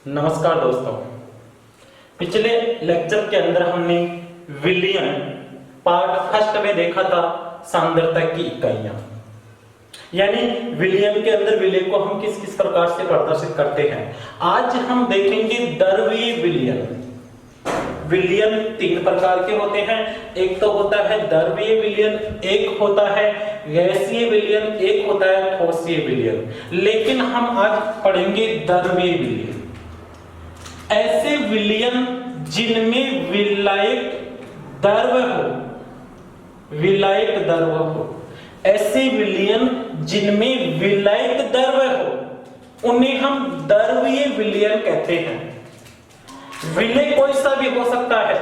नमस्कार दोस्तों। पिछले लेक्चर के अंदर हमने विलियन पार्ट फर्स्ट में देखा था सांद्रता की इकाइयां, यानी विलियन के अंदर विलेय को हम किस किस प्रकार से प्रदर्शित करते हैं। आज हम देखेंगे द्रवीय विलियन। विलियन तीन प्रकार के होते हैं, एक तो होता है द्रवीय विलियन, एक होता है गैसीय विलियन, एक होता है ठोसीय विलियन। लेकिन हम आज पढ़ेंगे द्रवीय विलियन। ऐसे विलियन जिनमें विलायक द्रव हो, विलायक द्रव हो, ऐसे विलियन जिनमें विलायक द्रव हो उन्हें हम द्रवीय विलियन कहते हैं। विलेय कोई सा भी हो सकता है।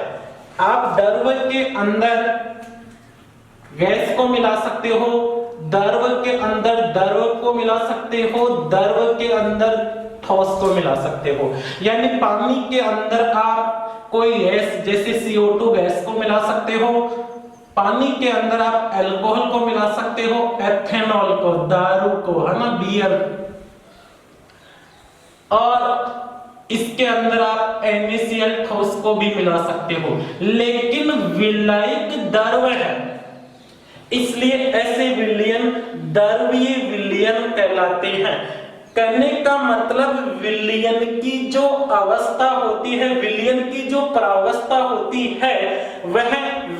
आप द्रव के अंदर गैस को मिला सकते हो, द्रव के अंदर द्रव को मिला सकते हो, द्रव के अंदर ठोस को मिला सकते हो। यानी पानी के अंदर आप कोई गैस जैसे CO2 गैस को मिला सकते हो, पानी के अंदर आप अल्कोहल को मिला सकते हो, एथेनॉल को, दारू को, है ना, बियर, और इसके अंदर आप NaCl ठोस को भी मिला सकते हो। लेकिन विलायक द्रव है, इसलिए ऐसे विलियन द्रवीय विलियन कहलाते हैं। कहने का मतलब विलियन की जो अवस्था होती है, विलियन की जो प्रावस्था होती है, वह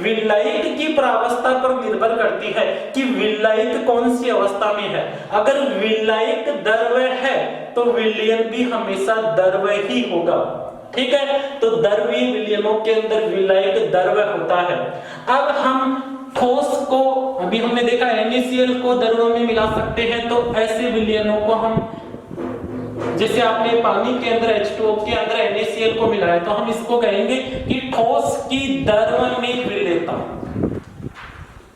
विलायक की प्रावस्था पर निर्भर करती है कि विलायक कौन सी अवस्था में है। अगर विलायक द्रव है तो विलियन भी हमेशा द्रव ही होगा। ठीक है, तो द्रवीय विलियनों के अंदर विलायक द्रव होता है। अब हम ठोस को, अभी हमने देखा NaCl को द्रव में मिला सकते हैं, तो ऐसे विलियनों को हम, जैसे आपने पानी के अंदर H2O के अंदर NaCl को मिलाया, तो हम इसको कहेंगे कि ठोस की द्रव में विलेयता।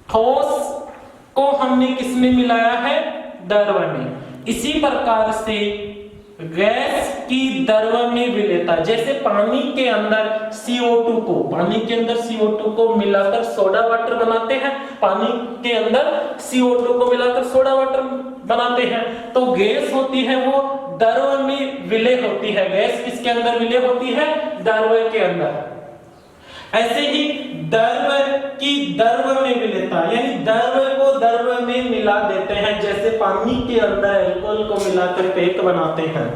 ठोस को हमने किसमें मिलाया है? द्रव में। इसी प्रकार से गैस की द्रव में विलेयता, जैसे पानी के अंदर CO2 को, पानी के अंदर CO2 को मिलाकर सोडा वाटर बनाते हैं, पानी के अंदर CO2 को मिलाकर सोडा वाटर बनाते हैं, तो गैस होती है वो द्रव में विलय होती है। गैस किसके अंदर विलय होती है? द्रव के अंदर। ऐसे ही द्रव की द्रव में विलेयता, यानी द्रव को द्रव में मिला देते हैं, जैसे पानी के अंदर अल्कोहल को मिलाकर पेट बनाते हैं,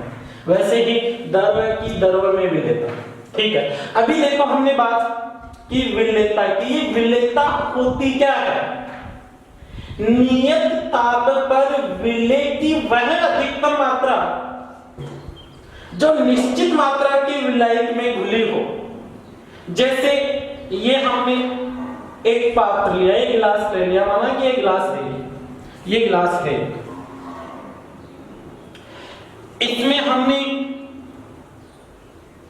वैसे ही द्रव की द्रव में विलेयता। ठीक है, अभी देखो हमने बात की विलेयता की। ये विलेयता होती क्या है? नियत ताप पर विलेय की वह अधिकतम मात्रा जो निश्चित मात्रा के विलायक में घुली हो। जैसे ये हमने एक पात्र लिया, एक गिलास ले लिया, माना कि ये गिलास ले लिया, ये गिलास है, इसमें हमने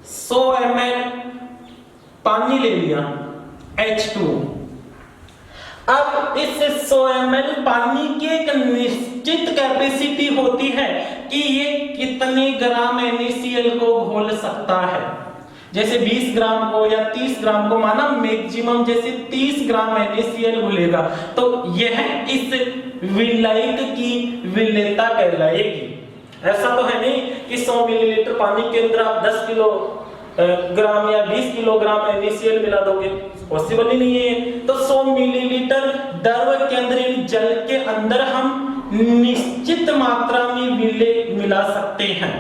100 ml पानी ले लिया, H2O। अब इस 100 ml पानी की एक निश्चित कैपेसिटी होती है कि ये कितने ग्राम NaCl को घोल सकता है। जैसे 20 ग्राम को या 30 ग्राम को, माना मैक्सिमम जैसे 30 ग्राम NaCl घुलेगा, तो यह इस विलायक की विलेयता कहलाएगी। ऐसा तो है नहीं कि 100 मिलीलीटर पानी के अंदर आप 10 किलोग्राम या 20 किलोग्राम NaCl मिला दोगे, पॉसिबल ही नहीं है। तो 100 मिलीलीटर द्रव के अंदर, जल के अंदर हम निश्चित मात्रा में विलेय मिला सकते हैं,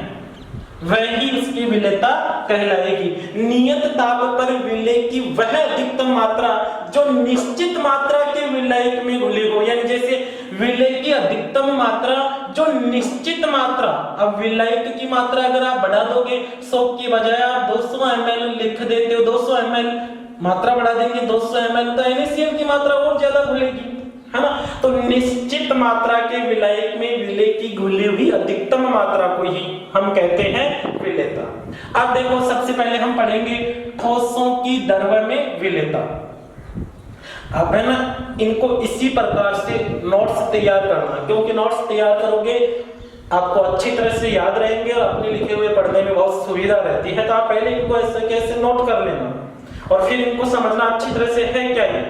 वही उसकी विलेयता कहलाएगी। नियत ताप पर विलेय की वह अधिकतम मात्रा जो निश्चित मात्रा के विलायक में घुली हो, यानी जैसे विलेय की अधिकतम मात्रा जो निश्चित मात्रा। अब विलायक की मात्रा अगर आप बढ़ा दोगे, 100 की बजाय आप 200 ml लिख देते हो, 200 ml मात्रा बढ़ा देंगे, 200 ml, तो NaCl की मात्रा और ज्यादा घुलेगी, है ना। तो निश्चित मात्रा के विलायक में विलेय की घुली हुई अधिकतम मात्रा को ही हम कहते हैं विलेयता। अब देखो, सबसे पहले हम पढ़ेंगे ठोसों की द्रव में विलेयता। अब है ना, इनको इसी प्रकार से नोट्स तैयार करना, क्योंकि नोट्स तैयार करोगे आपको अच्छी तरह से याद रहेंगे और अपने लिखे हुए पढ़ने में बहुत सुविधा रहती है। तो आप पहले इनको ऐसे कैसे नोट कर लेना और फिर इनको समझना अच्छी तरह से है क्या ये,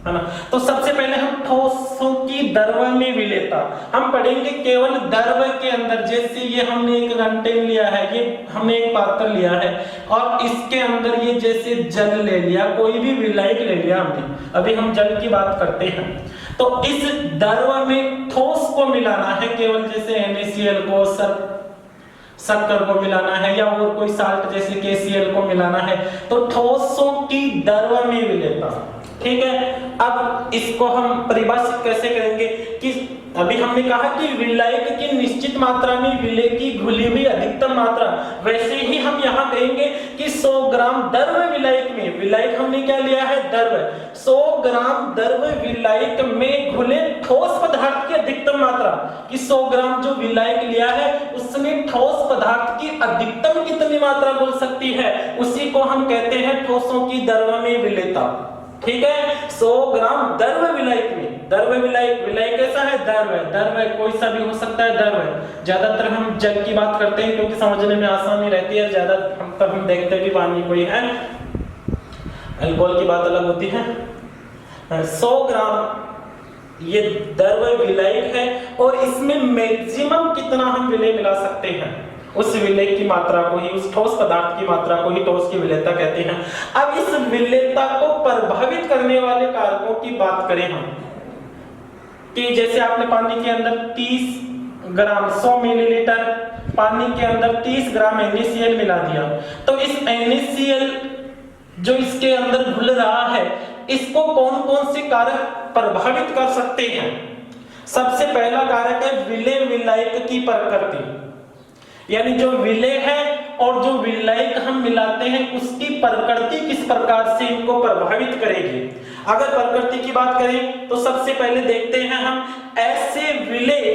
है ना। तो सबसे पहले हम ठोसों की द्रव में विलेयता हम पढ़ेंगे केवल द्रव के अंदर। जैसे ये हमने एक कंटेन लिया है, ये हमने एक पात्र लिया है और इसके अंदर ये जैसे जल ले लिया, कोई भी विलायक ले लिया हमने, अभी हम जल की बात करते हैं, तो इस द्रव में ठोस को मिलाना है, केवल जैसे NaCl को शक्कर को मिलाना है या और कोई साल्ट जैसे KCl को मिलाना है, तो ठोसों की द्रव में विलेयता। ठीक है, अब इसको हम परिभाषित कैसे करेंगे कि अभी हमने कहा कि विलायक की निश्चित मात्रा में विलेय की घुली हुई अधिकतम मात्रा, वैसे ही हम यहाँ कहेंगे कि 100 ग्राम द्रव विलायक में, विलायक हमने क्या लिया है द्रव, 100 ग्राम द्रव विलायक में घुले ठोस पदार्थ की अधिकतम मात्रा, कि 100 ग्राम जो विलायक लिया है उसमें ठोस पदार्थ की अधिकतम कितनी मात्रा घुल सकती है, उसी को हम कहते हैं ठोसों की द्रव में विलेयता। ठीक है, 100 ग्राम द्रव विलायक में, द्रव विलायक, विलायक कैसा है द्रव है, कोई सा भी हो सकता है द्रव है। ज्यादातर हम जल की बात करते हैं क्योंकि समझने में आसानी रहती है, ज्यादा हम देखते भी पानी कोई है, अल्कोहल की बात अलग होती है। 100 ग्राम ये द्रव विलायक है और इसमें मैक्सिमम कितना हम विलेय मिला सकते हैं, उस विलेय की मात्रा को ही, उस ठोस पदार्थ की मात्रा को ही ठोस की विलेयता कहते हैं। अब इस विलेयता को प्रभावित करने वाले कारकों की बात करें हम, कि जैसे आपने पानी के अंदर 30 ग्राम 100 मिलीलीटर पानी के अंदर 30 ग्राम NaCl मिला दिया, तो इस NaCl जो इसके अंदर घुल रहा है, इसको कौन कौन से कारक प्रभावित कर सकते हैं। सबसे पहला कारक है विलेय विलायक की प्रकृति, यानी जो विलेय है और जो विलायक हम मिलाते हैं उसकी प्रकृति किस प्रकार से इनको प्रभावित करेगी। अगर प्रकृति की बात करें तो सबसे पहले देखते हैं हम ऐसे विलेय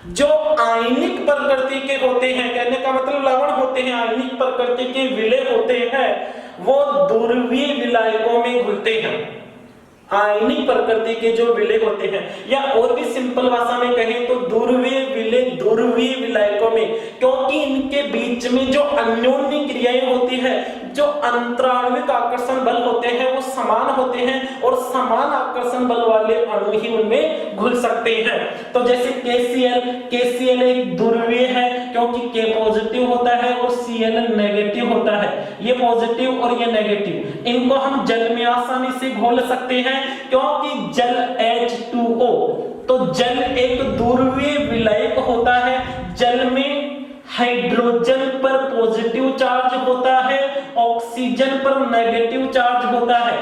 जो आयनिक प्रकृति के होते हैं, कहने का मतलब लवण होते हैं, आयनिक प्रकृति के विलेय होते हैं, वो ध्रुवीय विलायकों में घुलते हैं। आयनिक प्रकृति के जो विलेय होते हैं, या और भी सिंपल भाषा में कहें तो ध्रुवीय विलेय ध्रुवीय विलायकों में, क्योंकि इनके बीच में जो अन्योन्य क्रियाएं होती है, जो अंतराण्विक आकर्षण बल होते हैं वो समान होते हैं और समान आकर्षण बल वाले अणु ही उनमें घुल सकते हैं। तो जैसे KCl एक ध्रुवीय है क्योंकि K पॉजिटिव होता है और Cl नेगेटिव होता है, ये पॉजिटिव और ये नेगेटिव, इनको हम जल में आसानी से घोल सकते हैं क्योंकि जल H2O, तो जल एक ध्रुवीय विलायक होता है, जल में हाइड्रोजन पर पॉजिटिव चार्ज होता है, ऑक्सीजन पर नेगेटिव चार्ज होता है,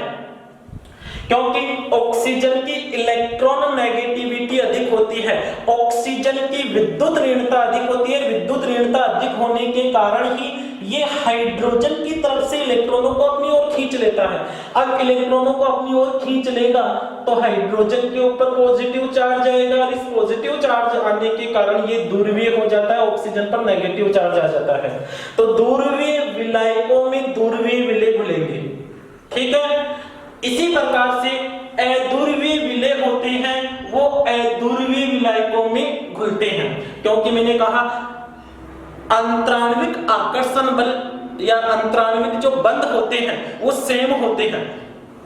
क्योंकि ऑक्सीजन की इलेक्ट्रॉन नेगेटिविटी अधिक होती है, ऑक्सीजन की विद्युत ऋणता अधिक होती है, विद्युत ऋणता अधिक होने के कारण ही ये हाइड्रोजन की तरफ से इलेक्ट्रॉनों को अपनी ओर खींच लेता है। अब इलेक्ट्रॉनों को अपनी ओर खींच लेगा तो हाइड्रोजन के ऊपर पॉजिटिव चार्ज आएगा और इस पॉजिटिव चार्ज आने के कारण ये ध्रुवीय हो जाता है, ऑक्सीजन पर नेगेटिव चार्ज आ जाता है। तो ध्रुवीय विलायकों में ध्रुवीय विलेय घुलेंगे। ठीक है, इसी प्रकार से अध्रुवीय विलेय होते हैं, वो अध्रुवीय विलायकों में घुलते हैं, क्योंकि मैंने कहा अंतराण्विक आकर्षण बल या अंतराण्विक जो बंध होते हैं वो सेम होते हैं।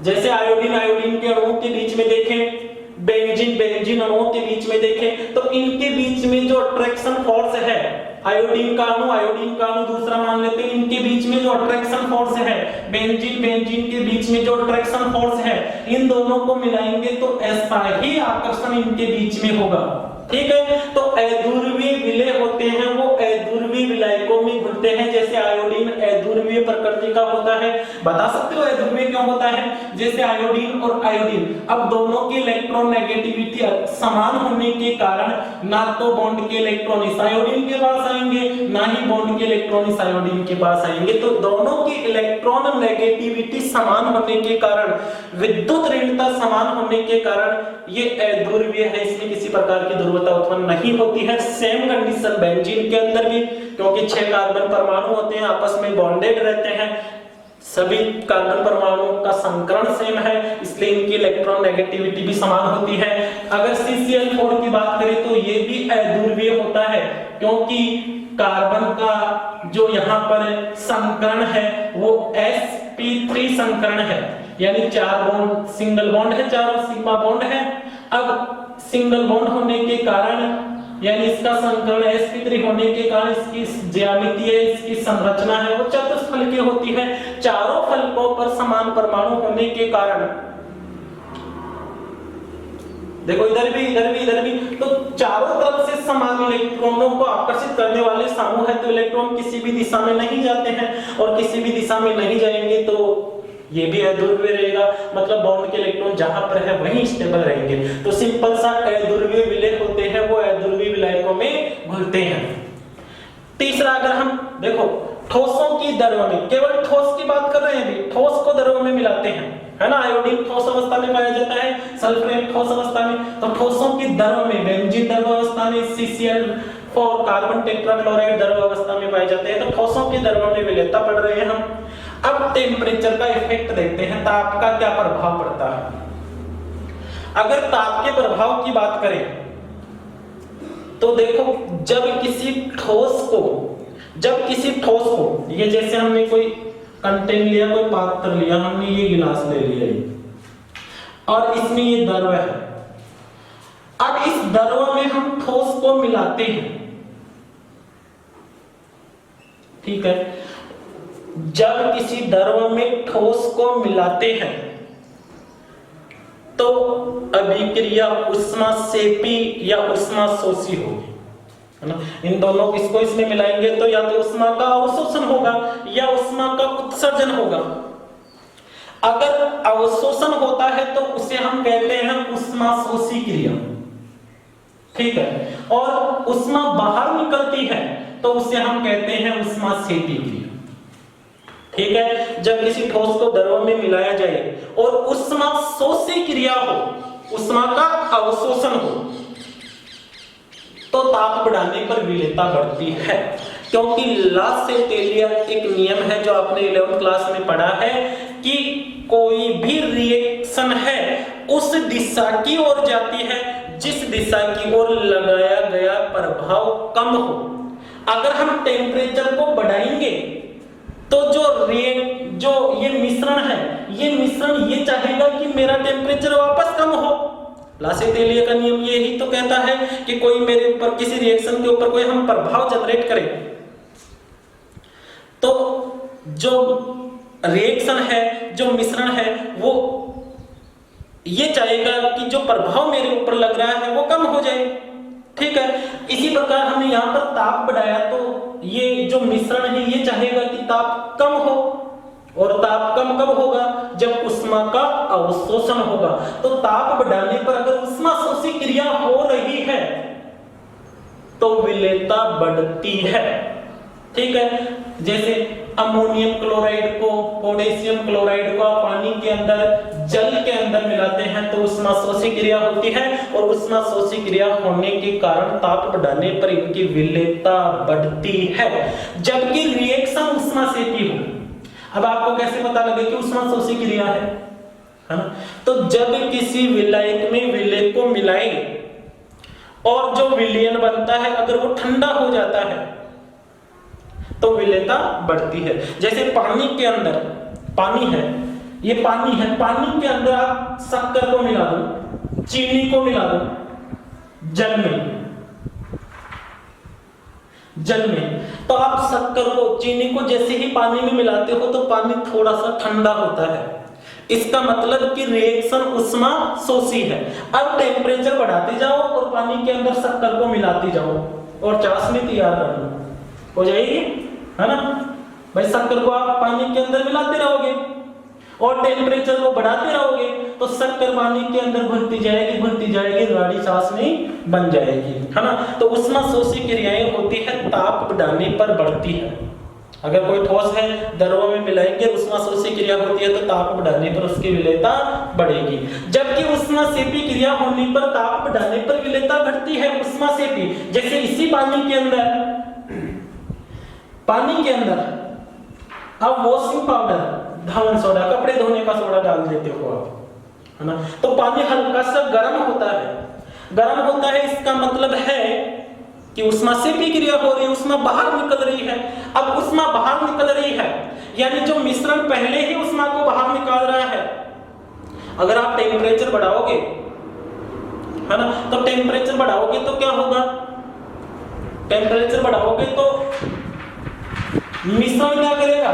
जैसे आयोडीन के अणुओं के बीच में देखें, बेंजीन अणुओं के बीच में देखें, तो इनके बीच में जो अट्रैक्शन फोर्स है, आयोडीन का अणु दूसरा मान लेते हैं, इनके बीच में जो अट्रैक्शन फोर्स है, बेंजीन के बीच में जो अट्रैक्शन फोर्स है, इन दोनों को मिलाएंगे तो ऐसा ही आकर्षण इनके बीच में होगा। ठीक है, तो अध्रुवीय विलेय होते हैं वो अध्रुवीय विलायकों में घुलते हैं। जैसे आयोडीन अध्रुवीय प्रकृति का होता है, बता सकते हो अध्रुवीय क्यों होता है। जैसे आयोडीन और आयोडीन, अब दोनों की इलेक्ट्रॉन नेगेटिविटी समान होने के कारण ना तो बॉन्ड के इलेक्ट्रॉन इस आयोडीन के पास आएंगे, ना ही बॉन्ड के इलेक्ट्रॉन इस आयोडीन के पास आएंगे, तो दोनों की इलेक्ट्रॉन नेगेटिविटी समान होने के कारण, विद्युत ऋणता समान होने के कारण ये अध्रुवीय है, इसमें किसी प्रकार की ध्रुवता उत्पन्न नहीं होती है। सेम कंडीशन बेंजीन के अंदर भी, क्योंकि 6 कार्बन परमाणु होते हैं, आपस में बॉन्डेड रहते हैं, सभी कार्बन परमाणुओं का संकरण सेम है, इसलिए इनकी इलेक्ट्रॉन नेगेटिविटी भी समान होती है। अगर CCl4 की बात करें तो ये भी अध्रुवीय होता है, क्योंकि कार्बन का जो यहाँ पर संकरण है वो sp3 संकरण है, यानी 4 बॉन्ड सिंगल बॉन्ड है, चारों सिग्मा बॉन्ड है। अब सिंगल बॉन्ड होने के कारण यानी इसका संकर्ण sp3 होने के कारण इसकी ज्यामिति है, इसकी संरचना है वो चतुष्फलकीय होती है। चारों फलकों पर समान परमाणु होने के कारण, देखो इधर भी इधर भी इधर भी, तो चारों तरफ से समान इलेक्ट्रॉनों को आकर्षित करने वाले समूह है, तो इलेक्ट्रॉन किसी भी दिशा में नहीं जाते हैं और किसी भी दिशा में नहीं जाएंगे तो ये भी अध्रुवीय रहेगा, मतलब बॉन्ड के इलेक्ट्रॉन जहां पर है वहीं स्टेबल रहेंगे। तो सिंपल सा अध्रुवीय विलय होते हैं वो अध्रुवीय विलयकों में घुलते हैं। तीसरा, अगर हम देखो ठोसों की दरों में, केवल ठोस की बात कर रहे हैं अभी, ठोस को दरों में मिलाते हैं, है ना। आयोडीन ठोस अवस्था में पाया जाता है, सल्फर ठोस अवस्था में, तो ठोसों की दरों में बेंजीन द्रव अवस्था में, CCl4 कार्बन टेट्राक्लोराइड द्रव अवस्था में पाए जाते हैं। तो ठोसों की दरों में विलेयता पढ़ रहे हैं हम। अब टेम्परेचर का इफेक्ट देखते हैं, ताप का क्या प्रभाव पड़ता है। अगर ताप के प्रभाव की बात करें तो देखो, जब किसी ठोस को ये जैसे हमने कोई कंटेन लिया, कोई पात्र लिया, हमने ये गिलास ले लिया और इसमें ये द्रव है। अब इस द्रव में हम ठोस को मिलाते हैं, ठीक है। जब किसी द्रव में ठोस को मिलाते हैं तो अभिक्रिया ऊष्माक्षेपी या ऊष्माशोषी होगी, है ना। इन दोनों किसको इसमें मिलाएंगे तो या तो ऊष्मा का अवशोषण होगा या ऊष्मा का उत्सर्जन होगा। अगर अवशोषण होता है तो उसे हम कहते हैं ऊष्माशोषी क्रिया, ठीक है। और ऊष्मा बाहर निकलती है तो उसे हम कहते हैं ऊष्माक्षेपी क्रिया, ठीक है। जब किसी ठोस को द्रव में मिलाया जाए और ऊष्माशोषी क्रिया हो, ऊष्मा का अवशोषण हो, तो ताप बढ़ाने पर विलेयता बढ़ती है। क्योंकि ला सेटेलियर एक नियम है जो आपने 11th क्लास में पढ़ा है कि कोई भी रिएक्शन है उस दिशा की ओर जाती है जिस दिशा की ओर लगाया गया प्रभाव कम हो। अगर हम टेम्परेचर को बढ़ाएंगे तो जो ये मिश्रण है, ये मिश्रण ये चाहेगा कि मेरा टेम्परेचर वापस कम हो। ला सेटेलियर का नियम ये ही तो कहता है कि कोई मेरे ऊपर किसी रिएक्शन के ऊपर कोई हम प्रभाव जनरेट करें तो जो रिएक्शन है, जो मिश्रण है, वो ये चाहेगा कि जो प्रभाव मेरे ऊपर लग रहा है वो कम हो जाए, ठीक है। इसी प्रकार हमने यहाँ पर ताप बढ़ाया तो ये जो मिश्रण है ये चाहेगा कि ताप कम हो, और ताप कम कब होगा जब ऊष्मा का अवशोषण होगा। तो ताप बढ़ाने पर अगर ऊष्माशोषी क्रिया हो रही है तो विलेयता बढ़ती है, ठीक है। जैसे अमोनियम क्लोराइड को, पोटेशियम क्लोराइड को पानी के अंदर, जल के अंदर मिलाते हैं तो ऊष्माशोषी क्रिया होती है, और ऊष्माशोषी क्रिया होने के कारण ताप बढ़ाने पर इनकी विलेयता बढ़ती है, जबकि रिएक्शन ऊष्माक्षेपी हो। अब आपको कैसे पता लगे कि ऊष्माशोषी क्रिया है ना। तो जब किसी विलायक में विलेय को मिलाएं और जो विलयन बनता है अगर वो ठंडा हो जाता है तो विलेयता बढ़ती है। जैसे पानी के अंदर, पानी है, ये पानी है, पानी के अंदर आप शक्कर को मिला दो, चीनी को मिला दो, जल में, तो आप शक्कर को, चीनी को जैसे ही पानी में मिलाते हो तो पानी थोड़ा सा ठंडा होता है। इसका मतलब कि रिएक्शन ऊष्माशोषी है। अब टेम्परेचर बढ़ाते जाओ और पानी के अंदर शक्कर को मिलाते जाओ और चाशनी तैयार कर लो, हो जाएगी, है ना भाई। शक्कर को आप पानी के अंदर मिलाते रहोगे और टेम्परेचर को बढ़ाते रहोगे तो शक्कर पानी के अंदर घुलती जाएगी, गाढ़ी चाशनी बन जाएगी, है ना। तो ऊष्माशोषी क्रियाएं होती है, ताप बढ़ाने पर बढ़ती है। अगर कोई ठोस है, द्रव में मिलाएंगे, ऊष्माशोषी क्रिया होती है तो ताप बढ़ाने पर उसकी विलेयता बढ़ेगी, जबकि ऊष्माक्षेपी क्रिया होने पर ताप बढ़ाने पर विलेयता घटती है। ऊष्माक्षेपी, जैसे इसी पानी के अंदर अब वॉशिंग पाउडर, धावन सोडा, कपड़े धोने का सोडा डाल देते हो आप, है ना। तो पानी हल्का सा गर्म होता है, इसका मतलब है कि ऊष्माक्षेपी क्रिया हो रही है, ऊष्मा बाहर निकल रही है। अब ऊष्मा बाहर निकल रही है यानी जो मिश्रण पहले ही ऊष्मा को बाहर निकाल रहा है, अगर आप टेम्परेचर बढ़ाओगे, है ना, तो टेम्परेचर बढ़ाओगे तो क्या होगा, टेम्परेचर बढ़ाओगे तो मिश्रण क्या करेगा,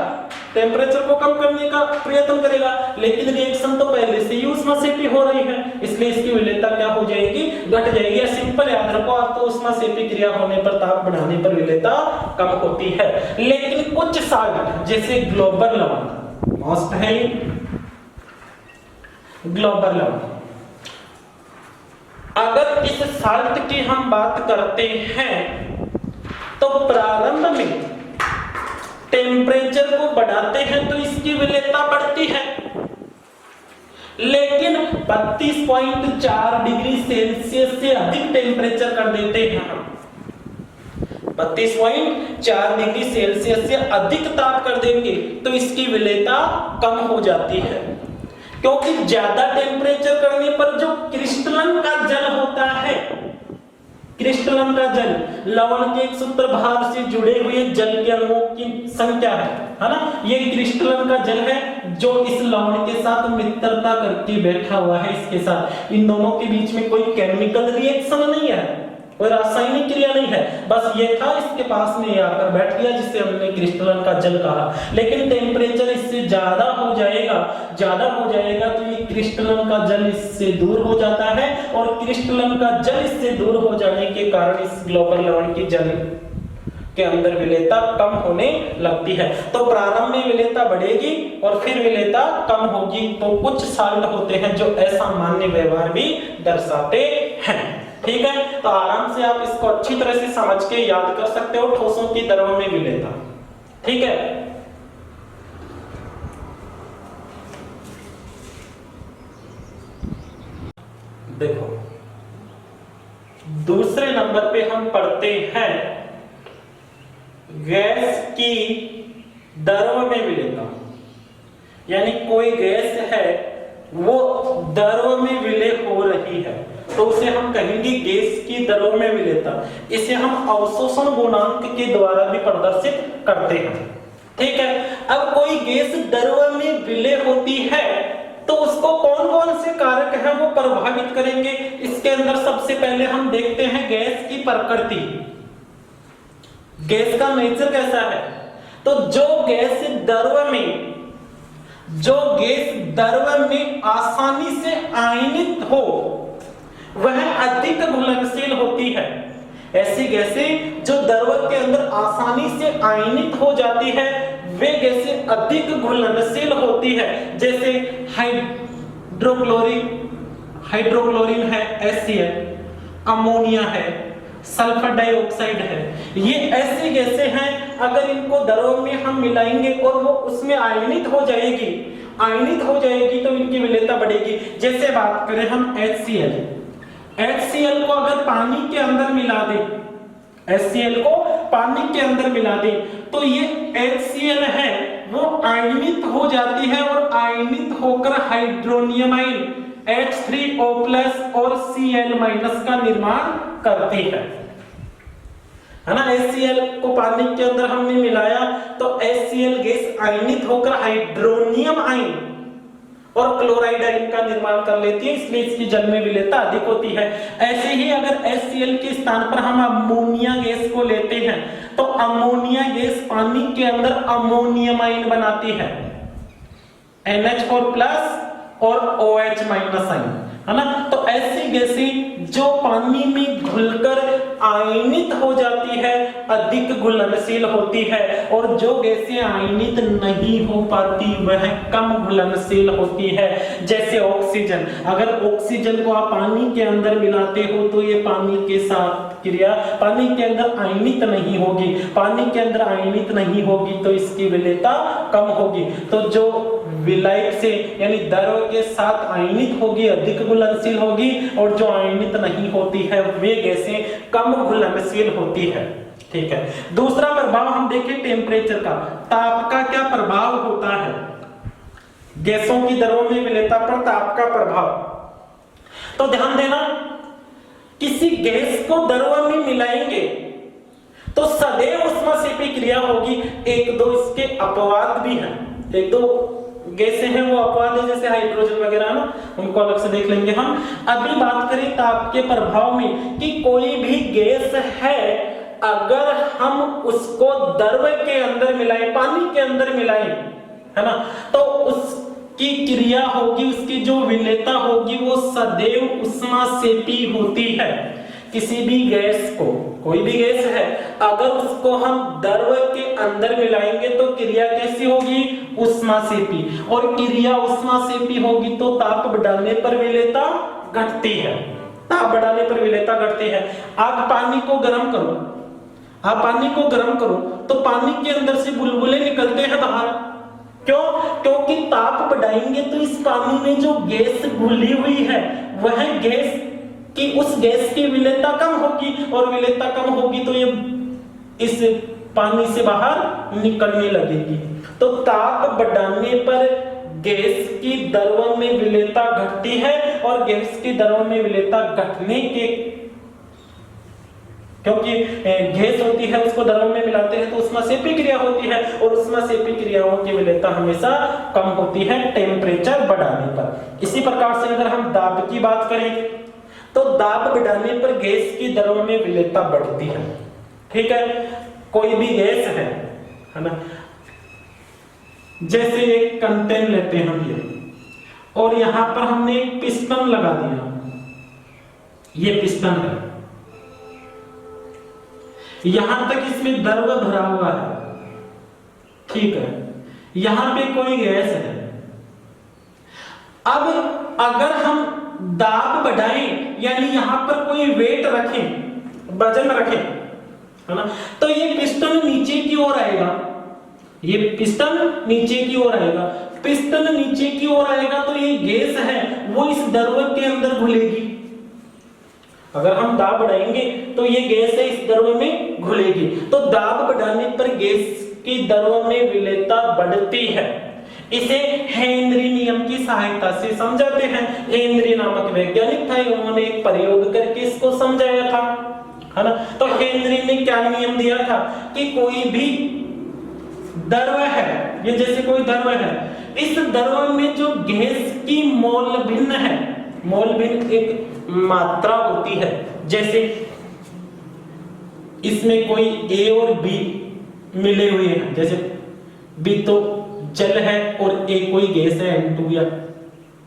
टेम्परेचर को कम करने का प्रयत्न करेगा, लेकिन रिएक्शन तो पहले से ही ऊष्माक्षेपी हो रही है, इसलिए इसकी विलेयता क्या हो जाएगी, घट जाएगी। सिंपल याद रखो आप, तो ऊष्माक्षेपी क्रिया होने पर, ताप बढ़ाने पर विलेयता कम होती है। लेकिन कुछ साल्ट जैसे ग्लोबल लवण, मोस्ट है ग्लोबल लवण, अगर इस साल्ट की हम बात करते हैं तो प्रारंभ में टेम्परेचर को बढ़ाते हैं तो इसकी विलेयता बढ़ती है, लेकिन 32.4 डिग्री सेल्सियस से अधिक टेम्परेचर कर देते हैं हम, 32.4 डिग्री सेल्सियस से अधिक ताप कर देंगे तो इसकी विलेयता कम हो जाती है, क्योंकि ज्यादा टेम्परेचर करने पर जो क्रिस्टलन का जल होता है, क्रिस्टलन का जल लवण के एक सूत्र भार से जुड़े हुए जल के अणुओं की संख्या है ना, ये क्रिस्टलन का जल है जो इस लवण के साथ मित्रता करके बैठा हुआ है, इसके साथ इन दोनों के बीच में कोई केमिकल रिएक्शन नहीं है, कोई रासायनिक क्रिया नहीं है, बस ये था इसके पास में आकर बैठ गया जिसे हमने क्रिस्टलन का जल कहा। लेकिन टेम्परेचर इससे ज्यादा हो जाएगा तो ये क्रिस्टलन का जल इससे दूर हो जाता है, और क्रिस्टलन का जल इससे दूर हो जाने के कारण इस ग्लोबल लवण की जल के अंदर विलेयता कम होने लगती है। तो प्रारंभ में विलेयता बढ़ेगी और फिर विलेयता कम होगी। तो कुछ साल्ट होते हैं जो असामान्य व्यवहार भी दर्शाते हैं। ठीक है, तो आराम से आप इसको अच्छी तरह से समझ के याद कर सकते हो, ठोसों की द्रव में विलेयता। ठीक है, देखो दूसरे नंबर पे हम पढ़ते हैं गैस की द्रव में विलेयता, यानी कोई गैस है वो द्रव में विलय हो रही है तो उसे हम कहेंगे गैस की द्रव में विलेयता। इसे हम अवशोषण गुणांक के द्वारा भी प्रदर्शित करते हैं। ठीक है, अब कोई गैस द्रव में विलय होती है तो उसको कौन कौन से कारक हैं वो प्रभावित करेंगे। इसके अंदर सबसे पहले हम देखते हैं गैस की प्रकृति, गैस का नेचर कैसा है। तो जो गैस द्रव में आसानी से आयनित हो वह अधिक घुलनशील होती है। ऐसी गैसें जो द्रव के अंदर आसानी से आयनित हो जाती है वे गैसें अधिक घुलनशील होती है। जैसे हाइड्रोक्लोरीन है HCl, अमोनिया है, सल्फर डाइऑक्साइड है, ये ऐसी गैसें हैं अगर इनको द्रव में हम मिलाएंगे और वो उसमें आयनित हो जाएगी तो इनकी विलेयता बढ़ेगी। जैसे बात करें हम HCl को अगर पानी के अंदर मिला दें, HCl को पानी के अंदर मिला दें तो ये HCl है वो आयनित हो जाती है और आयनित होकर हाइड्रोनियम आयन H3O+ और Cl- का निर्माण करती है ना। HCl को पानी के अंदर हमने मिलाया तो HCl गैस आयनित होकर हाइड्रोनियम आयन और क्लोराइड आयन का निर्माण कर लेती है, इसलिए इसकी जल में विलेयता अधिक होती है। ऐसे ही अगर HCl के स्थान पर हम अमोनिया गैस को लेते हैं तो अमोनिया गैस पानी के अंदर अमोनियम आयन बनाती है, NH4+ और OH- आयन, है ना। तो ऐसी गैसें जो पानी में घुलकर आयनित हो जाती है अधिक घुलनशील होती है, और जो गैसें आयनित नहीं हो पाती वह कम घुलनशील होती है। जैसे ऑक्सीजन, अगर ऑक्सीजन को आप पानी के अंदर मिलाते हो तो ये पानी के साथ क्रिया पानी के अंदर आयनित नहीं होगी, तो इसकी विलेयता कम होगी। तो जो विलायक से यानी द्रव के साथ आयनित होगी अधिक घुलनशील होगी, और जो आयनित नहीं होती है वे गैसें कम घुलनशील होती है। ठीक है, दूसरा प्रभाव हम देखें टेम्परेचर का, ताप का क्या प्रभाव होता है गैसों की द्रव में विलेयता पर, ताप का प्रभाव। तो ध्यान देना, किसी गैस को द्रव में मिलाएंगे तो सदैव ऊष्माक्षेपी क्रिया होगी। एक दो इसके अपवाद भी हैं, एक दो गैसें हैं वो अपवाद है, जैसे हाइड्रोजन वगैरह ना, उनको अलग से देख लेंगे हम। अभी बात करें ताप के प्रभाव में कि कोई भी गैस है अगर हम उसको द्रव के अंदर मिलाएं, पानी के अंदर मिलाएं, है ना, तो उसकी क्रिया होगी, उसकी जो विलेयता होगी वो सदैव ऊष्मासेपी होती है। किसी भी गैस को, कोई भी गैस है, अगर उसको हम द्रव के अंदर मिलाएंगे तो क्रिया कैसी होगी? ऊष्मासेपी। और क्रिया ऊष्मासेपी होगी तो ताप बढ़ाने पर विलेयता घटती है। ताप बढ़ाने पर विलेयता घटती है। आप पानी को गर्म करो, आप पानी को गर्म करो तो पानी के अंदर से बुलबुले निकलते हैं बाहर। क्यों? क्योंकि ताप बढ़ाएंगे तो इस पानी में जो गैस घुली हुई है वह गैस की, उस गैस की विलेयता कम होगी, और विलेयता कम होगी तो ये इस पानी से बाहर निकलने लगेगी। तो ताप बढ़ाने पर गैस की द्रव में विलेयता घटती है, और गैस की द्रव में विलेयता घटने के, क्योंकि गैस होती है उसको द्रव में मिलाते हैं तो ऊष्मासेपी क्रिया होती है, और ऊष्मासेपी क्रियाओं की विलेयता हमेशा कम होती है टेम्परेचर बढ़ाने पर। इसी प्रकार से अगर हम दाब की बात करें तो दाब बढ़ाने पर गैस की द्रव में विलेयता बढ़ती है। ठीक है, कोई भी गैस है ना, जैसे एक कंटेनर लेते हैं हम ये, और यहां पर हमने एक पिस्टन लगा दिया, ये पिस्टन है, यहां तक इसमें द्रव भरा हुआ है। ठीक है, यहां पे कोई गैस है। अब अगर हम दाब बढ़ाएं, यानी यहां पर कोई वेट रखें, वजन रखें, है ना, तो ये पिस्टन नीचे की ओर आएगा, ये पिस्टन नीचे की ओर आएगा। पिस्टन नीचे की ओर आएगा तो ये गैस है वो इस द्रव के अंदर घुलेगी। अगर हम दाब बढ़ाएंगे तो ये गैस है इस द्रव में घुलेगी। तो दाब बढ़ाने पर गैस की द्रव में विलेयता बढ़ती है। इसे हेनरी नियम की सहायता से समझाते हैं। हेनरी नामक वैज्ञानिक था, उन्होंने एक प्रयोग करके इसको समझाया था, है ना। तो हेनरी ने क्या नियम दिया था कि कोई भी द्रव है, ये जैसे कोई द्रव है, इस द्रव में जो गैस की मोल भिन्न है, मोल भिन्न एक मात्रा होती है, जैसे इसमें कोई ए और बी मिले हुए हैं, जैसे बी तो जल है और ए कोई गैस है, N2 या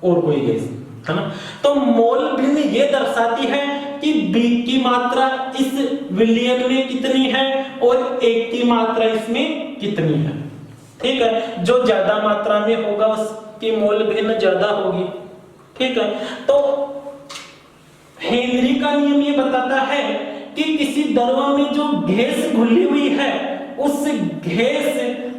और कोई गैस, है ना। तो मोल भिन्न ये दर्शाती है कि बी की मात्रा इस विलयन में कितनी है और ए की मात्रा इसमें कितनी है। ठीक है, जो ज्यादा मात्रा में होगा उसकी मोल भिन्न ज्यादा होगी। ठीक है, तो हेनरी का नियम ये बताता है कि किसी द्रव में जो गैस घुली हुई है उस गैस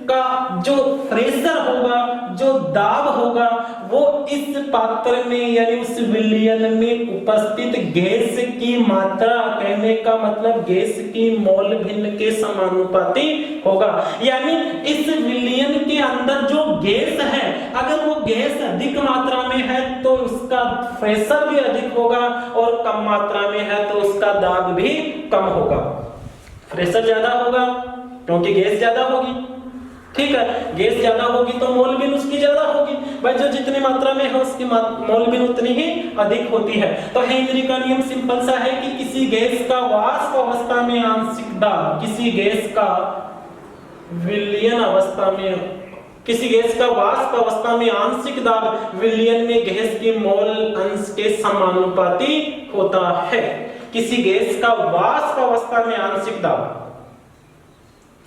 का जो प्रेशर होगा, जो दाब होगा, वो इस पात्र में यानी उस विलयन में उपस्थित गैस की मात्रा, कहने का मतलब गैस की मोल भिन्न के समानुपाती होगा। यानी इस विलयन के अंदर जो गैस है, अगर वो गैस अधिक मात्रा में है तो उसका प्रेशर भी अधिक होगा, और कम मात्रा में है तो उसका दाब भी कम होगा। प्रेशर ज्यादा होगा क्योंकि गैस ज्यादा होगी। ठीक है, गैस ज्यादा होगी तो मोल भिन्न उसकी ज्यादा होगी। भाई जो जितनी मात्रा में है उसकी मोल भिन्न उतनी ही अधिक होती है। तो हेनरी का नियम सिंपल सा है कि किसी गैस का वाष्प अवस्था में आंशिक दाब, किसी गैस का विलयन अवस्था में, किसी गैस का वाष्प अवस्था में आंशिक दाब विलयन में गैस की मोल अंश के समानुपाती होता है। किसी गैस का वाष्प अवस्था में आंशिक दाब,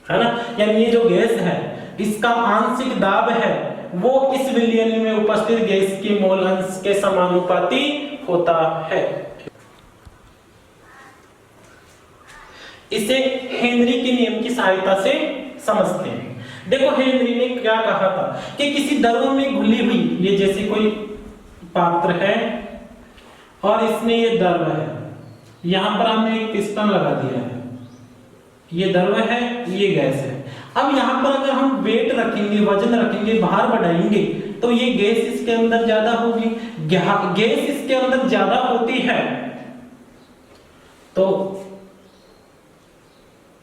है ना, यानी ये जो गैस है इसका आंशिक दाब है वो इस विलयन में उपस्थित गैस की मोल अंश के समानुपाती होता है। इसे हेनरी के नियम की सहायता से समझते हैं। देखो हेनरी ने क्या कहा था कि किसी द्रव में घुली हुई, ये जैसे कोई पात्र है और इसमें ये द्रव है, यहां पर हमने एक पिस्टन लगा दिया है, ये द्रव है, ये गैस है। अब यहां पर अगर हम वेट रखेंगे, वजन रखेंगे, बाहर बढ़ाएंगे तो ये गैस इसके अंदर ज्यादा होगी। गैस इसके अंदर ज्यादा होती है तो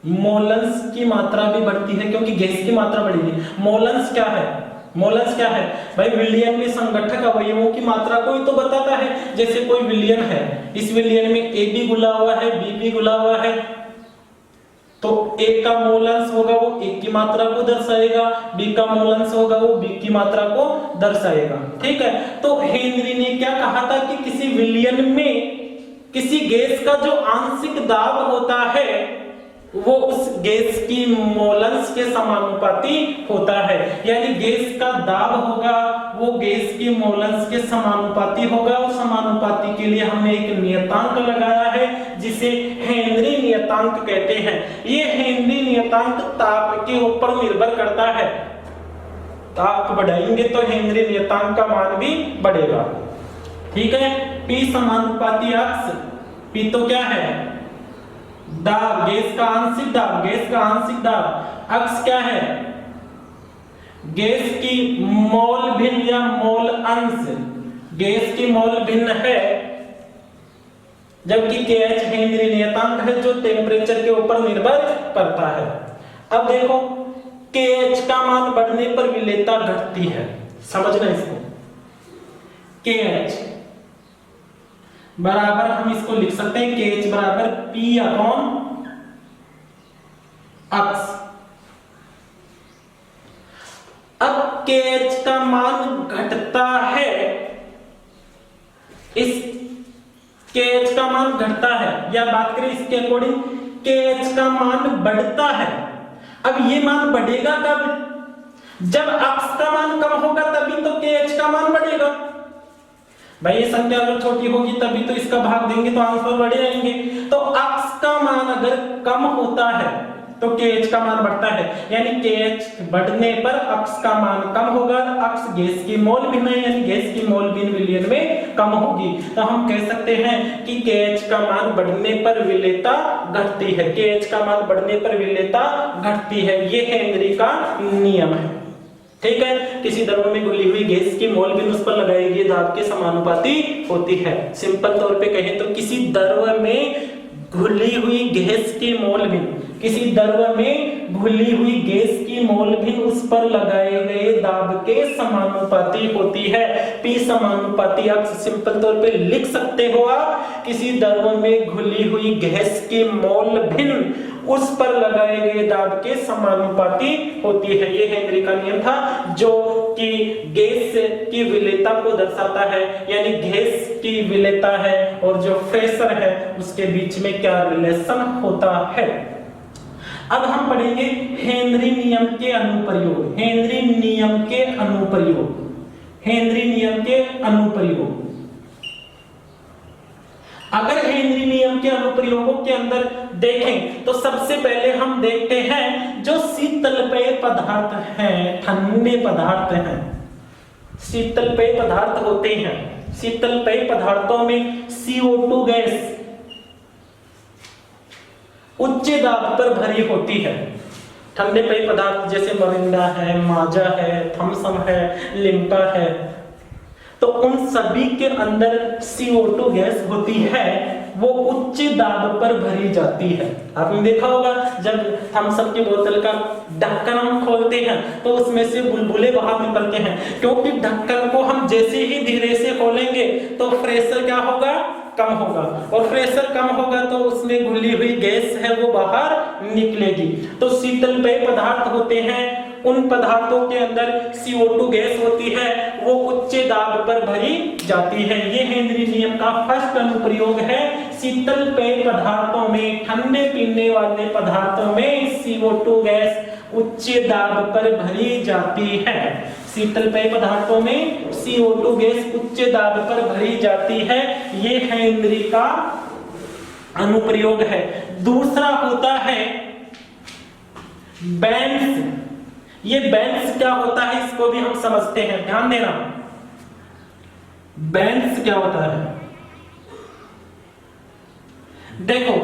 मोलंस की मात्रा भी बढ़ती है, क्योंकि गैस की मात्रा बढ़ेगी। मोलंस क्या है? मोलंस क्या है भाई? विलयन में संगठक अवयवों की मात्रा को ही तो बताता है। जैसे कोई विलयन है, इस विलयन में ए भी घुला हुआ है, बी भी घुला हुआ है, तो A का मोल अंश होगा वो A की मात्रा को दर्शाएगा, B का मोल अंश होगा वो B की मात्रा को दर्शाएगा। ठीक है, तो हेनरी ने क्या कहा था कि किसी विलयन में किसी गैस का जो आंशिक दाब होता है वो उस गैस की मोल अंश के समानुपाती होता है, यानी गैस का दाब होगा वो गैस की मोल अंश के समानुपाती होगा। और समानुपाती के लिए हमने एक नियतांक लगाया है जिसे हेनरी नियतांक कहते हैं। ये हेनरी नियतांक ताप के ऊपर निर्भर करता है, ताप बढ़ाएंगे तो हेनरी नियतांक का मान भी बढ़ेगा। ठीक है, P समानुपाती अक्स, P तो क्या है दाब, गैस का आंशिक दाब, गैस का आंशिक दाब, अक्स क्या है गैस की मोल भिन्न या मोल अंश, गैस की मोल भिन्न है, जबकि KH हेनरी नियतांक है जो टेम्परेचर के ऊपर निर्भर करता है। अब देखो KH का मान बढ़ने पर विलेयता घटती है, समझना इसको। KH बराबर हम इसको लिख सकते हैं KH बराबर P अपॉन अक्स। अब KH का मान घटता है, इस KH का मान घटता है, या बात करें इसके अकॉर्डिंग KH का मान बढ़ता है। अब ये मान बढ़ेगा कब, जब अक्स का मान कम होगा तभी तो KH का मान बढ़ेगा। भाई ये संख्या अगर छोटी होगी तभी तो इसका भाग देंगे तो आंसर बढ़े जाएंगे। तो अक्स का मान अगर कम होता है तो KH का मान बढ़ता है, यानी KH बढ़ने पर अक्स का मान कम होगा। अक्स गैस की मोल भिन्न है, यानी गैस की मोल भिन्न विलयन में कम होगी। तो हम कह सकते हैं कि KH का मान बढ़ने पर विलेयता घटती है, KH का मान बढ़ने पर विलेयता घटती है। ये हेनरी का नियम है। ठीक है, किसी द्रव में घुली हुई गैस की मोल भिन्न उस पर लगाए गए दाब के समानुपाती होती है। सिंपल तौर पे कहें तो किसी द्रव में घुली हुई गैस की मोल भिन्न, किसी द्रव में घुली हुई गैस की मोल भिन्न उस पर लगाए गए दाब के समानुपाती होती है। P समानुपाती अक्स सिंपल तौर पे लिख सकते हो आप, किसी द्रव में घुली हुई गैस की मोल भिन्न उस पर लगाए गए दाब के समानुपाती होती है। ये हेनरी का नियम था जो कि गैस की विलेयता को दर्शाता है, यानी गैस की विलेयता है और जो प्रेशर है उसके बीच में क्या रिलेशन होता है। अब हम पढ़ेंगे हेनरी नियम के अनुप्रयोग, हेनरी नियम के अनुप्रयोग, हेनरी नियम के अनुप्रयोग। अगर हेनरी नियम के अनुप्रयोगों के अंदर देखें तो सबसे पहले हम देखते हैं जो शीतलपेय पदार्थ हैं, ठंडे पदार्थ हैं, शीतलपेय पदार्थ होते हैं। शीतलपेय पदार्थों में CO2 गैस उच्च दाब पर भरी होती है। ठंडे पेय पदार्थ जैसे मोरिंडा है, माजा है, थम्स अप है, लिम्का है, तो उन सभी के अंदर CO2 गैस होती है, वो उच्च दाब पर भरी जाती है। आपने देखा होगा जब थम्स अप की बोतल का ढक्कन हम खोलते हैं तो उसमें से बुलबुले बाहर निकलते हैं, क्योंकि ढक्कन को हम जैसे ही धीरे से खोलेंगे तो प्रेशर क्या होगा, कम होगा, और प्रेशर कम होगा तो उसमें घुली हुई गैस है वो बाहर निकलेगी। तो शीतलपेय पदार्थ होते हैं, उन पदार्थों के अंदर CO2 गैस होती है, वो उच्च दाब पर भरी जाती है। ये हेनरी नियम का फर्स्ट अनुप्रयोग है। शीतलपेय पदार्थों में, ठंडे पीने वाले पदार्थों में CO2 गैस उच्च दाब पर भरी जाती है। शीतलपेय पदार्थों में CO2 गैस उच्च दाब पर भरी जाती है। ये हेनरी का अनुप्रयोग है। दूसरा होता है बेंस। ये बेंस क्या होता है इसको भी हम समझते हैं, ध्यान देना। बेंस क्या होता है, देखो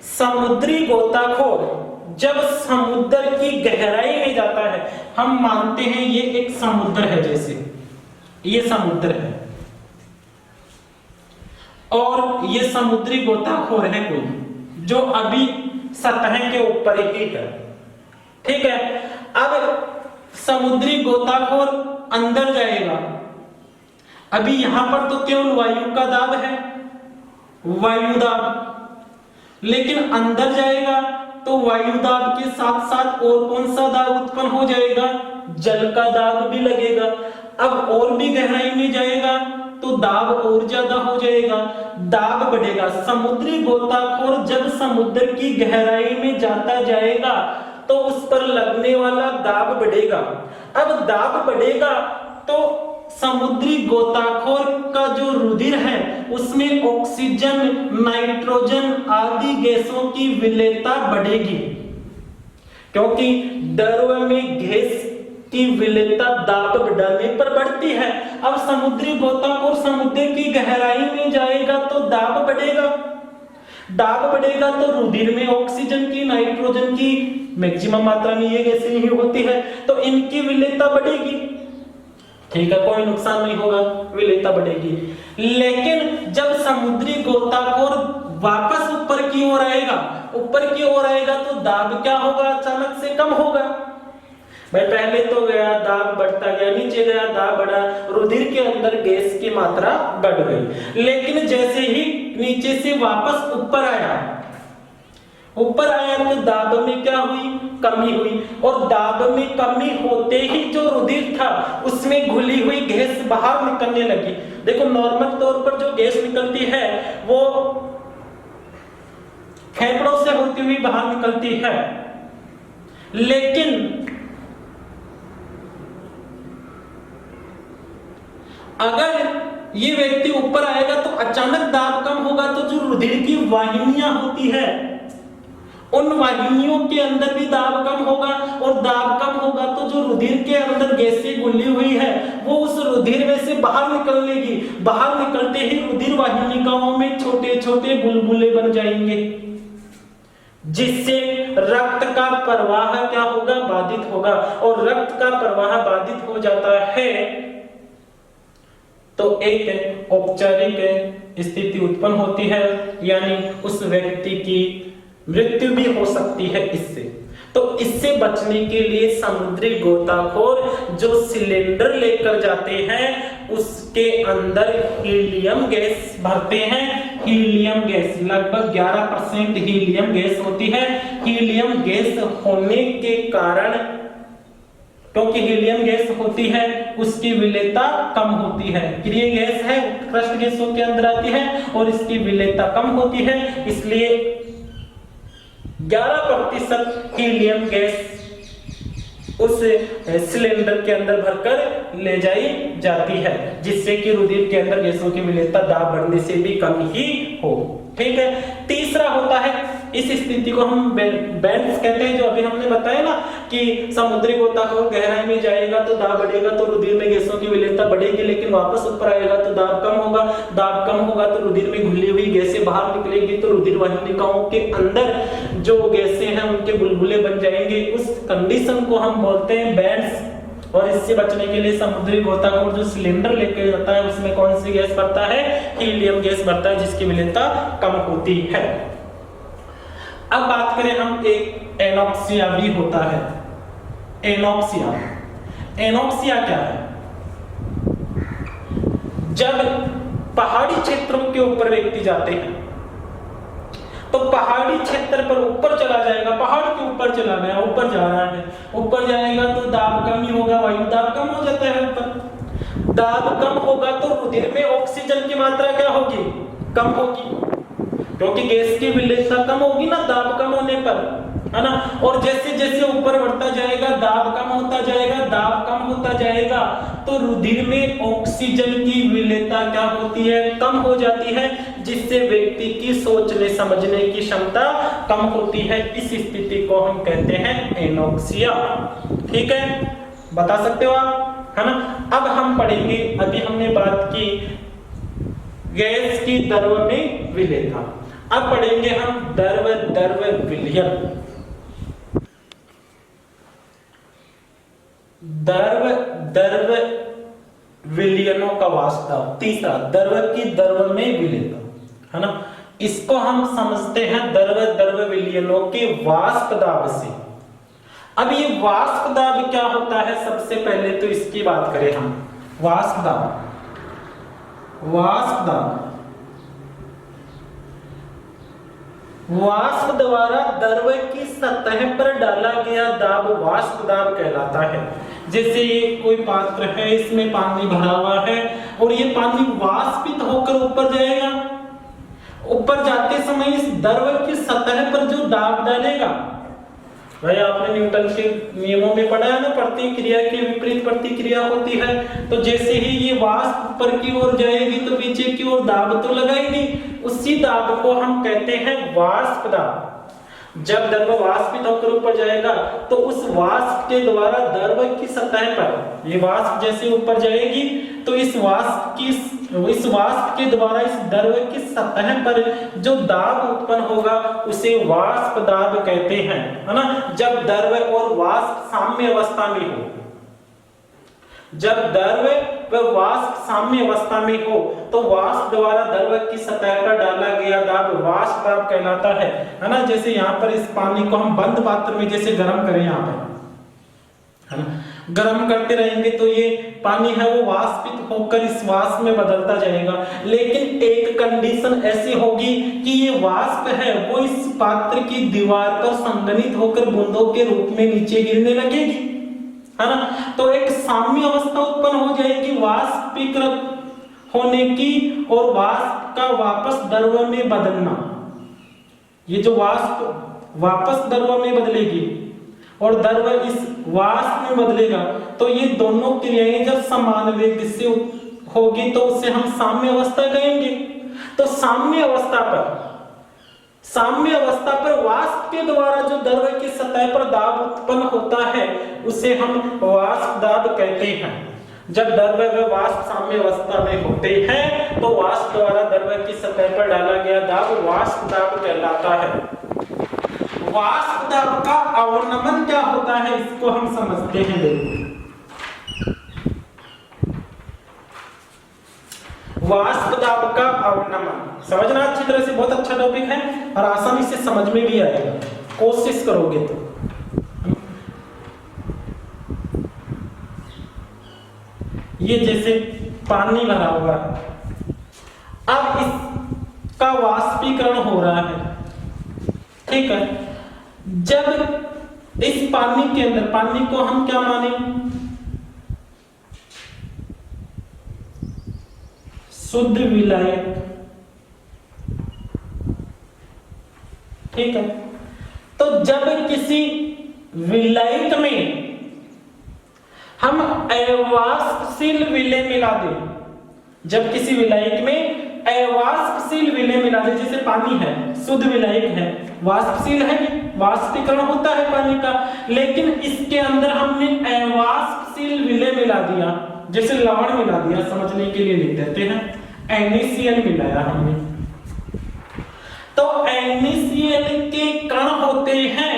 समुद्री गोताखोर जब समुद्र की गहराई में जाता है, हम मानते हैं ये एक समुद्र है, जैसे ये समुद्र है और ये समुद्री गोताखोर है कोई जो अभी सतह के ऊपर ही है, ठीक है। अब समुद्री गोताखोर अंदर जाएगा, अभी यहां पर तो केवल वायु का दाब है, वायु दाब, लेकिन अंदर जाएगा तो वायु दाब के साथ साथ और कौन सा दाब उत्पन्न हो जाएगा, जल का दाब भी लगेगा। अब और भी गहराई में जाएगा तो दाब और ज्यादा हो जाएगा, दाब बढ़ेगा। समुद्री गोताखोर जब समुद्र की गहराई में जाता जाएगा तो उस पर लगने वाला दाब बढ़ेगा। अब दाब बढ़ेगा तो समुद्री गोताखोर का जो रुधिर है उसमें ऑक्सीजन, नाइट्रोजन आदि गैसों की विलेयता बढ़ेगी, क्योंकि द्रव में गैस की विलेयता दाब बढ़ाने पर बढ़ती है। अब समुद्री गोताखोर समुद्र की गहराई में जाएगा तो दाब बढ़ेगा, दाब बढ़ेगा तो रुधिर में ऑक्सीजन की, नाइट्रोजन की मैक्सिमम मात्रा में ये गैसें ही होती है, तो इनकी विलेयता बढ़ेगी। ठीक है, कोई नुकसान नहीं होगा, विलेयता बढ़ेगी। लेकिन जब समुद्री गोताखोर वापस ऊपर की ओर आएगा, ऊपर की ओर आएगा तो दाब क्या होगा, अचानक से कम होगा। भाई पहले तो गया दाब बढ़ता गया, नीचे गया दाब बढ़ा, रुधिर के अंदर गैस की मात्रा बढ़ गई। लेकिन जैसे ही नीचे से वापस ऊपर आया तो दाब में क्या हुई, कमी हुई। और दाब में कमी होते ही जो रुधिर था उसमें घुली हुई गैस बाहर निकलने लगी। देखो नॉर्मल तौर पर जो गैस निकलती है वो फेफड़ों से होती हुई बाहर निकलती है, लेकिन अगर ये व्यक्ति ऊपर आएगा तो अचानक दाब कम होगा, तो जो रुधिर की वाहिनियां होती है उन वाहिनियों के अंदर भी दाब कम होगा, और दाब कम होगा तो जो रुधिर के अंदर गैसें घुली हुई है वो उस रुधिर में से बाहर निकलेगी। बाहर निकलते ही रुधिर वाहिनिकाओं में छोटे छोटे बुलबुले बन जाएंगे, जिससे रक्त का प्रवाह क्या होगा, बाधित होगा। और रक्त का प्रवाह बाधित हो जाता है तो एक औपचारिक स्थिति उत्पन्न होती है, यानी उस व्यक्ति की मृत्यु भी हो सकती है इससे। तो इससे बचने के लिए समुद्री गोताखोर जो सिलेंडर लेकर जाते हैं उसके अंदर हीलियम गैस भरते हैं। हीलियम गैस लगभग 11% हीलियम गैस होती है। हीलियम गैस होने के कारण, क्योंकि हीलियम गैस होती है उसकी विलेयता कम होती है। ये गैस है उत्कृष्ट गैसों के अंदर आती है और इसकी विलेयता कम होती है, इसलिए 11% हीलियम गैस उस सिलेंडर के अंदर भरकर ले जाई जाती है, जिससे कि रुधिर के अंदर गैसों की विलेयता दाब बढ़ने से भी कम ही हो। ठीक है। तीसरा होता है, इस स्थिति को हम बैंड्स कहते हैं, जो अभी हमने बताया ना कि समुद्री गोताखोर गहराई में जाएगा तो दाब बढ़ेगा तो रुधिर में गैसों की विलेयता बढ़ेगी, लेकिन वापस ऊपर आएगा तो दाब कम होगा। दाब कम होगा तो रुधिर में घुली हुई गैसें बाहर निकलेगी, तो रुधिर वाहिनिकाओं के अंदर जो गैसें हैं उनके बुलबुले बन जाएंगे। उस कंडीशन को हम बोलते हैं बैंड्स। और इससे बचने के लिए समुद्री गोताखोर जो सिलेंडर लेकर जाता है उसमें कौन सी गैस भरता है, हीलियम गैस भरता है, जिसकी विलेयता कम होती है। अब बात करें हम, एक एनॉक्सिया भी होता है। एनॉक्सिया, एनॉक्सिया क्या है? जब पहाड़ी क्षेत्रों के ऊपर व्यक्ति जाते हैं तो पहाड़ी क्षेत्र पर ऊपर चला जाएगा, पहाड़ के ऊपर चला गया, ऊपर जा रहा है, ऊपर जाएगा तो दाब कम ही होगा, वायु दाब कम हो जाता है ऊपर। दाब कम होगा तो रुधिर में ऑक्सीजन की मात्रा क्या होगी, कम होगी, क्योंकि गैस की विलेयता कम होगी ना दाब कम होने पर, है ना। और जैसे जैसे ऊपर बढ़ता जाएगा दाब कम होता जाएगा, दाब कम होता जाएगा तो रुधिर में ऑक्सीजन की विलेयता क्या होती है, कम हो जाती है, जिससे व्यक्ति की सोचने समझने की क्षमता कम होती है। इस स्थिति को हम कहते हैं एनॉक्सिया। ठीक है, बता सकते हो आप, है ना। अब हम पढ़ेंगे, अभी हमने बात की गैस की द्रव में विलेयता, अब पढ़ेंगे हम द्रव विलयन। द्रव विलयनों का वास्ता। तीसरा, द्रव की द्रव में विलेयता, है ना। इसको हम समझते हैं द्रव विलयनों के वाष्प दाब से। अब ये वाष्प दाब क्या होता है, सबसे पहले तो इसकी बात करें हम। वाष्प दाब, वाष्प दाब वाष्प द्वारा द्रव की सतह पर डाला गया दाब वाष्प दाब कहलाता है। जैसे ये कोई पात्र है, इसमें पानी भरा हुआ है और ये पानी वाष्पित होकर ऊपर जाएगा। ऊपर जाते समय इस द्रव की सतह पर जो दाब डालेगा, भाई आपने न्यूटन के नियमों में पढ़ा है ना, प्रतिक्रिया के विपरीत प्रतिक्रिया होती है। तो जैसे ही ये वाष्प ऊपर की ओर जाएगी तो नीचे की ओर दाब तो लगाएगी, उसी दाब को हम कहते हैं वाष्प दाब। जब द्रव वाष्पित होकर ऊपर जाएगा तो उस वाष्प के द्वारा द्रव की सतह पर, ये वाष्प जैसे ऊपर जाएगी तो इस वाष्प के द्वारा इस द्रव की सतह पर जो दाब उत्पन्न होगा उसे वाष्प दाब कहते हैं, है ना। जब द्रव और वाष्प साम्य अवस्था में हो, जब द्रव व वाष्प साम्य अवस्था में हो तो वाष्प द्वारा द्रव की सतह पर डाला गया दाब वाष्प दाब कहलाता है ना। जैसे यहाँ पर इस पानी को हम बंद पात्र में जैसे गर्म करें, यहाँ पर है ना, गर्म करते रहेंगे तो ये पानी है वो वाष्पित होकर इस वाष्प में बदलता जाएगा। लेकिन एक कंडीशन ऐसी होगी कि ये वाष्प है वो इस पात्र की दीवार पर संघनित होकर बूंदों के रूप में नीचे गिरने लगेगी, है ना। तो एक साम्य अवस्था उत्पन्न हो जाएगी वाष्पीकृत होने की और वाष्प का वापस द्रव में बदलना। ये जो वाष्प वापस द्रव में बदलेगी और द्रव इस वाष्प में बदलेगा, तो ये दोनों क्रियाएं जब समान वेग से होगी तो उसे हम साम्य अवस्था कहेंगे। तो साम्य अवस्था पर वाष्प के द्वारा जो द्रव की सतह पर दाब उत्पन्न होता है उसे हम वाष्प दाब कहते हैं। जब द्रव व वाष्प साम्य अवस्था में होते हैं तो वाष्प द्वारा द्रव की सतह पर डाला गया दाब वाष्प दाब कहलाता है। वाष्प दाब का अवनमन क्या होता है इसको हम समझते हैं। देखो, वाष्प दाब का अवनमन समझना अच्छी तरह से, बहुत अच्छा टॉपिक है और आसानी से समझ में भी आएगा, कोशिश करोगे तो। ये जैसे पानी भरा हुआ है, अब इसका वाष्पीकरण हो रहा है, ठीक है। जब इस पानी के अंदर, पानी को हम क्या माने, शुद्ध विलायक, ठीक है। तो जब किसी विलायक में हम अवाष्पशील विलेय मिला दें, जब किसी विलायक में अवाष्पशील विलेय मिला दें, जैसे पानी है शुद्ध विलायक है, वाष्पशील है, वाष्पीकरण होता है पानी का, लेकिन इसके अंदर हमने अवाष्पशील विलेय मिला दिया, जैसे लवण मिला दिया, समझने के लिए लिख देते हैं NaCl मिलाया हमने। तो NaCl के कण होते हैं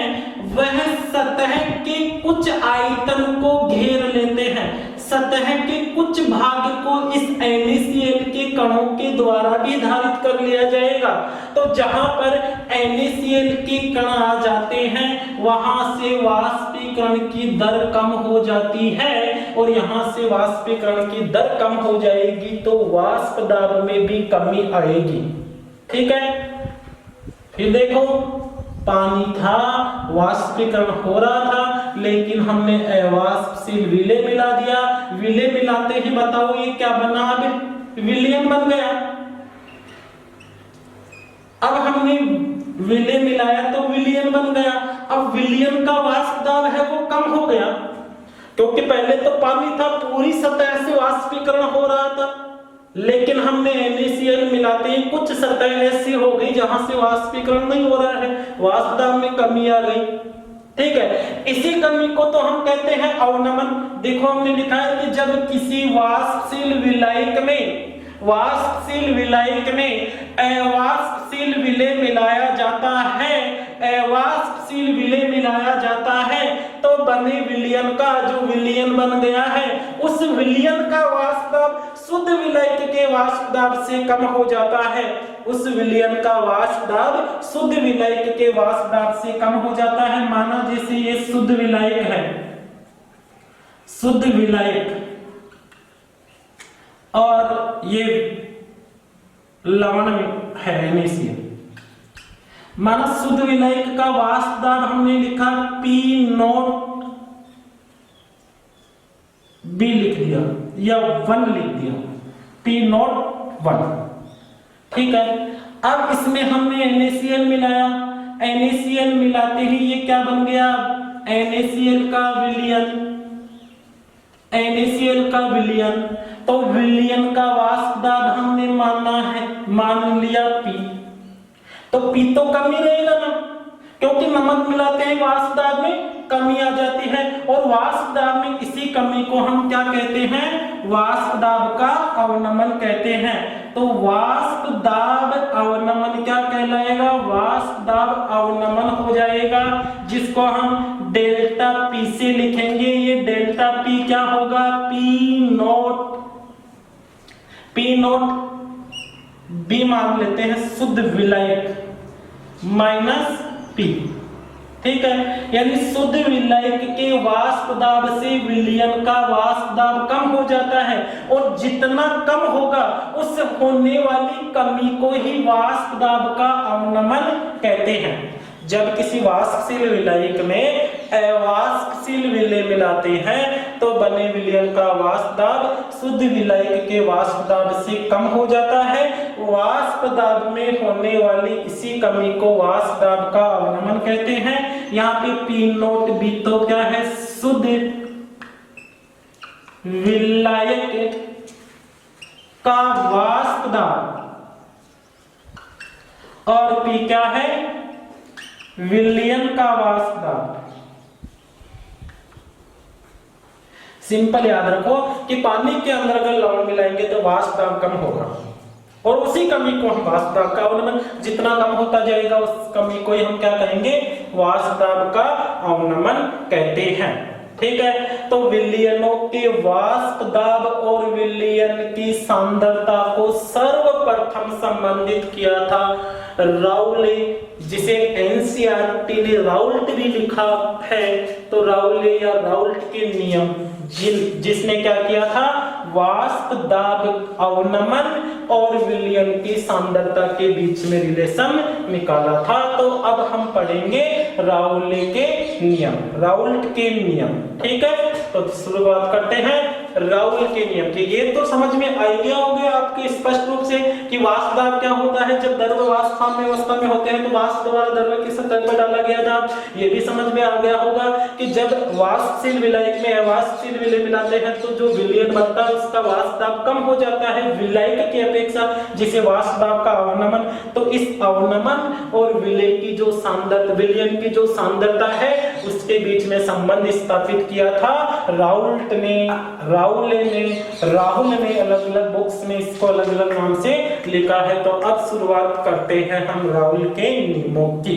वह सतह के कुछ आयतन को घेर लेते हैं, सतह के कुछ भाग को इस NaCl के कणों के द्वारा भी धारित कर लिया जाएगा। तो जहां पर NaCl के कण आ जाते हैं वहां से वाष्पीकरण की दर कम हो जाती है और यहां से वाष्पीकरण की दर कम हो जाएगी तो वाष्प दाब में भी कमी आएगी, ठीक है। फिर देखो, पानी था, वाष्पीकरण हो रहा था, लेकिन हमने अवाष्पशील विलेय मिला दिया। विलेय मिलाते ही बताओ ये क्या बना, अब विलयन बन गया। अब हमने विलेय मिलाया तो विलयन बन गया। अब विलयन का वाष्प दाब है वो कम हो गया, क्योंकि पहले तो पानी था, पूरी सतह से वाष्पीकरण हो रहा था, लेकिन हमने NaCl मिलाते ही कुछ सतह ऐसी हो गई जहां से वाष्पीकरण नहीं हो रहा है, वाष्प दाब में कमी आ गई, ठीक है। इसी कमी को तो हम कहते हैं अवनमन। देखो हमने लिखा है कि जब किसी वाष्पशील विलायक में अवाष्पशील विलेय मिलाया जाता है, अवाष्पशील विलेय मिलाया जाता है तो बने विलयन का जो विलयन बन गया है उस विलयन का वाष्प दाब शुद्ध विलायक के वाष्प दाब से कम हो जाता है। उस विलयन का वाष्प दाब शुद्ध विलायक के वाष्प दाब से कम हो जाता है। माना जैसे ये शुद्ध विलायक है, शुद्ध विलायक, और ये लवण है NaCl। माना शुद्ध विलायक का वाष्प दाब हमने लिखा P0 B लिख दिया या 1 लिख दिया, P0 1। ठीक है, अब इसमें हमने NaCl मिलाया, NaCl मिलाते ही ये क्या बन गया, NaCl का विलयन, NaCl का विलयन। तो विलयन का वाष्प दाब हमने मान लिया P। तो P तो कम ही रहेगा ना, क्योंकि नमक मिलाते हैं वाष्प दाब में कमी आ जाती है, और वाष्प दाब में इसी कमी को हम क्या कहते हैं, वाष्प दाब का अवनमन कहते हैं। तो वाष्प दाब अवनमन क्या कहलाएगा, वाष्प दाब अवनमन हो जाएगा, जिसको हम डेल्टा P से लिखेंगे। ये डेल्टा P क्या होगा, P0 B मान लेते हैं शुद्ध विलायक माइनस P। ठीक है, यानी शुद्ध विलायक के वाष्प दाब से विलयन का वाष्प दाब कम हो जाता है, और जितना कम होगा उस होने वाली कमी को ही वाष्प दाब का अवनमन कहते हैं। जब किसी वाष्पशील विलायक में अवाष्पशील विलय मिलाते हैं तो बने विलयन का वाष्प दाब शुद्ध विलायक के वाष्प दाब से कम हो जाता है। वाष्प दाब में होने वाली इसी कमी को वाष्प दाब का अवनमन कहते हैं। यहाँ पे P0 B तो क्या है, शुद्ध विलायक का वाष्प दाब, और P क्या है, विलयन का वाष्प दाब। सिंपल याद रखो कि पानी के अंदर अगर लवण मिलाएंगे तो वाष्प दाब कम होगा, और उसी कमी को हम वाष्प दाब का अवनमन, जितना कम होता जाएगा उस कमी को ही हम क्या कहेंगे, वाष्प दाब का अवनमन कहते हैं। ठीक है, तो विलयनों के वाष्प दाब और विलयन की सांद्रता को सर्वप्रथम संबंधित किया था राउले, जिसे एनसीईआरटी ने राउल्ट भी लिखा है। तो राउले या राउल्ट के नियम जिसने क्या किया था, वाष्प दाब अवनमन और विलयन की सांद्रता के बीच में रिलेशन निकाला था। तो अब हम पढ़ेंगे राउले के नियम, राउल्ट के नियम। ठीक है, तो शुरुआत करते हैं राउल के नियम की। ये तो समझ में आ गया होगा आपके स्पष्ट रूप से कि वाष्प दाब क्या होता है। जब द्रव वाष्पशाम अवस्था में होते हैं तो वाष्प द्वारा द्रव की सतह पर डाला गया दाब, ये भी समझ में आ गया होगा कि जब वाष्पशील विलायक में अवाष्पशील विलय मिलाते हैं तो जो विलयन बनता है उसका वाष्प दाब कम हो जाता है विलायक की अपेक्षा, जिसे वाष्प दाब का अवनमन। तो इस अवनमन और विलय की जो सांद्रता, विलयन की जो सांद्रता है उसके बीच में संबंध स्थापित किया था राउल ने अलग अलग बुक्स में इसको अलग अलग नाम से लिखा है। तो अब शुरुआत करते हैं हम राउल के नियमों की।